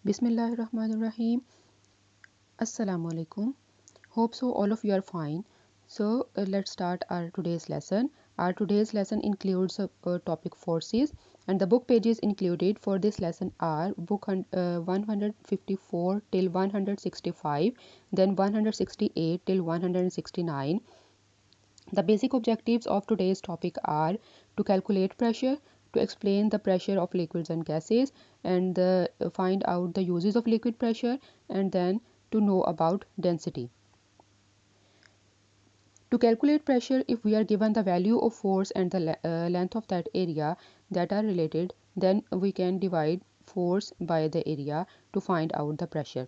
Bismillahirrahmanirrahim. Assalamu alaikum. Hope so all of you are fine. Let's start our today's lesson. Our today's lesson includes a topic forces, and the book pages included for this lesson are 154 till 165, then 168 till 169. The basic objectives of today's topic are to calculate pressure, to explain the pressure of liquids and gases, and find out the uses of liquid pressure, and then to know about density. To calculate pressure, if we are given the value of force and the length of that area that are related, then we can divide force by the area to find out the pressure.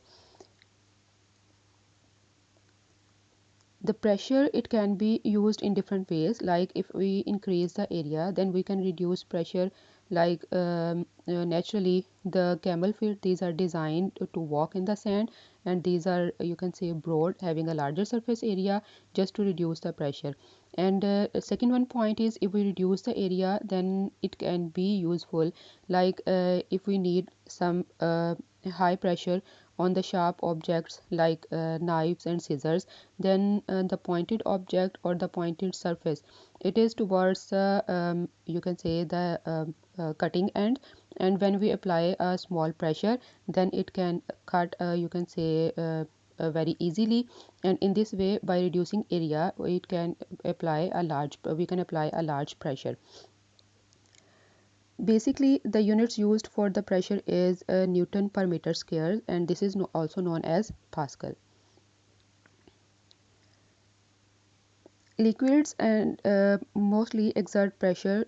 The pressure, it can be used in different ways, like if we increase the area then we can reduce pressure, like naturally the camel feet, these are designed to walk in the sand, and these are, you can say, broad, having a larger surface area just to reduce the pressure. And second one point is, if we reduce the area then it can be useful, like if we need some high pressure on the sharp objects like knives and scissors, then the pointed object or the pointed surface, it is towards the you can say the cutting end, and when we apply a small pressure then it can cut, you can say, very easily. And in this way, by reducing area, it can apply a large we can apply a large pressure. Basically, the units used for the pressure is Newton per meter square, and this is also known as Pascal. Liquids and mostly exert pressure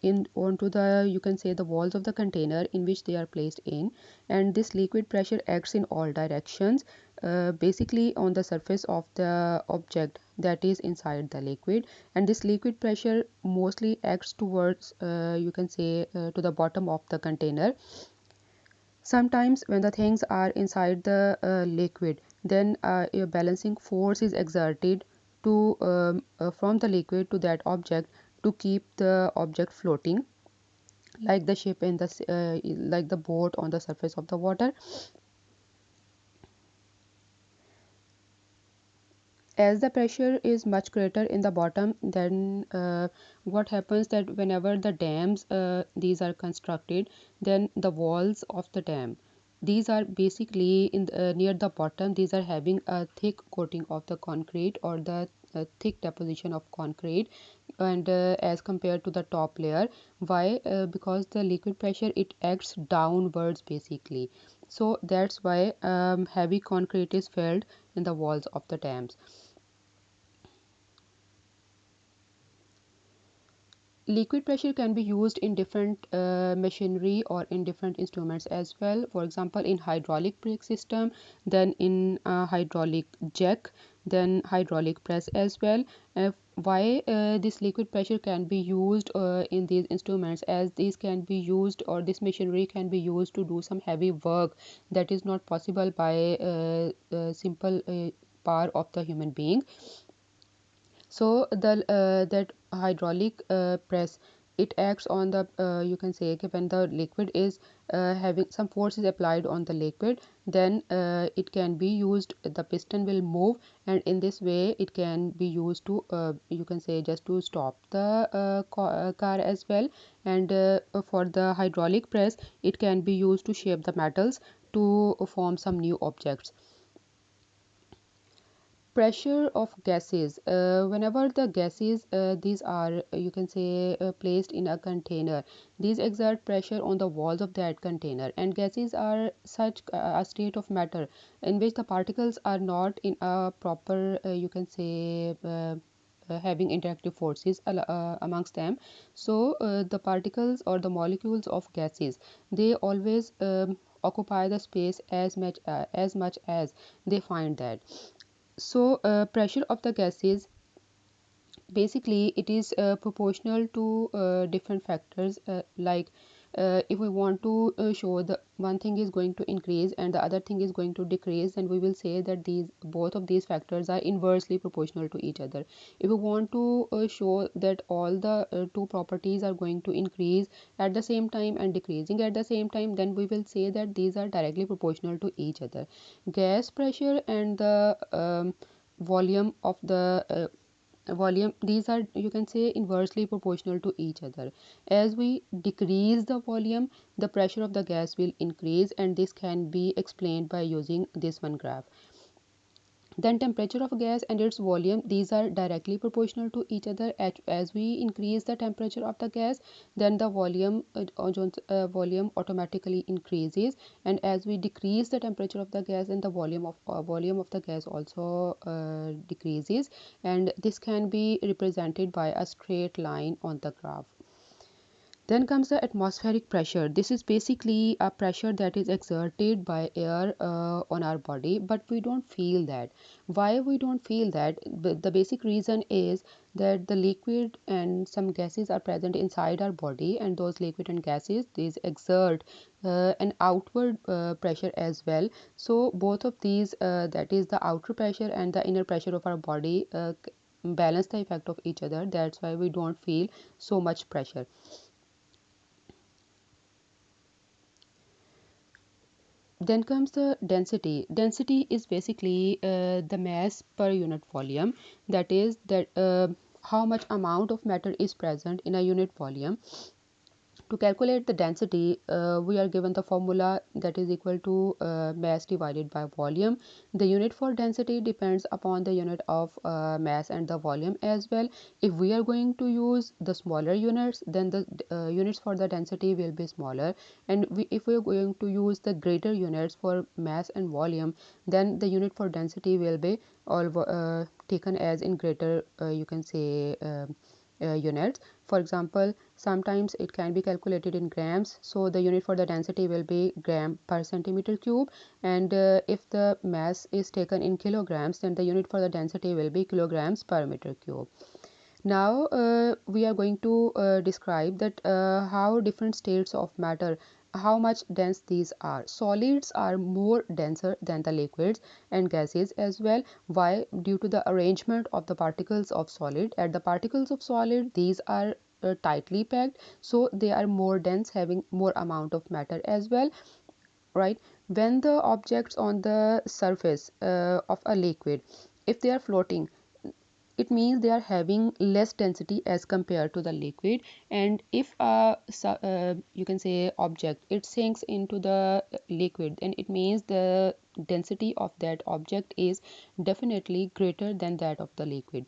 in onto the, you can say, the walls of the container in which they are placed in, and this liquid pressure acts in all directions, basically on the surface of the object that is inside the liquid, and this liquid pressure mostly acts towards, you can say, to the bottom of the container. Sometimes when the things are inside the liquid, then a balancing force is exerted to from the liquid to that object to keep the object floating, like the ship in the like the boat on the surface of the water. As the pressure is much greater in the bottom, then what happens that whenever the dams these are constructed, then the walls of the dam, these are basically near the bottom, these are having a thick coating of the concrete or the thick deposition of concrete, and as compared to the top layer. Why? Because the liquid pressure, it acts downwards basically, so that's why heavy concrete is filled in the walls of the dams. Liquid pressure can be used in different machinery or in different instruments as well. For example, in hydraulic brake system, then in hydraulic jack, then hydraulic press as well. Why this liquid pressure can be used in these instruments, as these can be used, or this machinery can be used to do some heavy work that is not possible by simple power of the human being. So the that hydraulic press, it acts on the, you can say, when the liquid is having some force is applied on the liquid, then it can be used, the piston will move, and in this way it can be used to, you can say, just to stop the car as well. And for the hydraulic press, it can be used to shape the metals to form some new objects. Pressure of gases, whenever the gases, these are, you can say, placed in a container, these exert pressure on the walls of that container, and gases are such a state of matter in which the particles are not in a proper, you can say, having interactive forces amongst them. So the particles or the molecules of gases, they always occupy the space as much as they find that. So pressure of the gases, basically it is proportional to different factors, like if we want to show the one thing is going to increase and the other thing is going to decrease, then we will say that these both of these factors are inversely proportional to each other. If we want to show that all the two properties are going to increase at the same time and decreasing at the same time, then we will say that these are directly proportional to each other. Gas pressure and the volume of the volume, these are, you can say, inversely proportional to each other. As we decrease the volume, the pressure of the gas will increase, and this can be explained by using this one graph. Then temperature of gas and its volume, these are directly proportional to each other. As we increase the temperature of the gas, then the volume automatically increases, and as we decrease the temperature of the gas, then the volume of the gas also decreases, and this can be represented by a straight line on the graph. Then comes the atmospheric pressure. This is basically a pressure that is exerted by air on our body, but we don't feel that. Why we don't feel that? The basic reason is that the liquid and some gases are present inside our body, and those liquid and gases, these exert an outward pressure as well. So both of these, that is the outer pressure and the inner pressure of our body, balance the effect of each other. That's why we don't feel so much pressure. Then comes the density. Density is basically the mass per unit volume. That is that how much amount of matter is present in a unit volume. To calculate the density, we are given the formula that is equal to mass divided by volume. The unit for density depends upon the unit of mass and the volume as well. If we are going to use the smaller units, then the units for the density will be smaller, and if we are going to use the greater units for mass and volume, then the unit for density will be all taken as in greater, you can say, units. For example, sometimes it can be calculated in grams, so the unit for the density will be gram per centimeter cube, and if the mass is taken in kilograms, then the unit for the density will be kilograms per meter cube. Now we are going to describe that how different states of matter, how much dense these are. Solids are more denser than the liquids and gases as well. Why? Due to the arrangement of the particles of solid. At the particles of solid, these are tightly packed, so they are more dense, having more amount of matter as well, right? When the objects on the surface of a liquid, if they are floating, it means they are having less density as compared to the liquid, and if you can say object, it sinks into the liquid, then it means the density of that object is definitely greater than that of the liquid.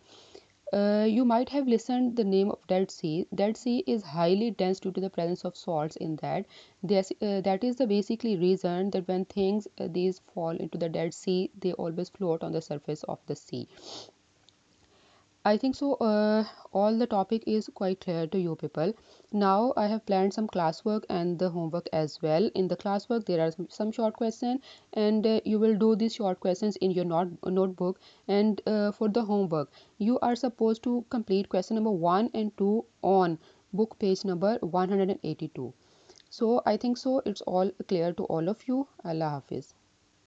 You might have listened the name of Dead Sea. Dead Sea is highly dense due to the presence of salts in that. That is the basically reason that when things these fall into the Dead Sea, they always float on the surface of the sea. I think so. All the topic is quite clear to you people. Now I have planned some classwork and the homework as well. In the classwork, there are some short questions, and you will do these short questions in your notebook. And for the homework, you are supposed to complete question number 1 and 2 on book page number 182. So I think so. It's all clear to all of you. Allah Hafiz.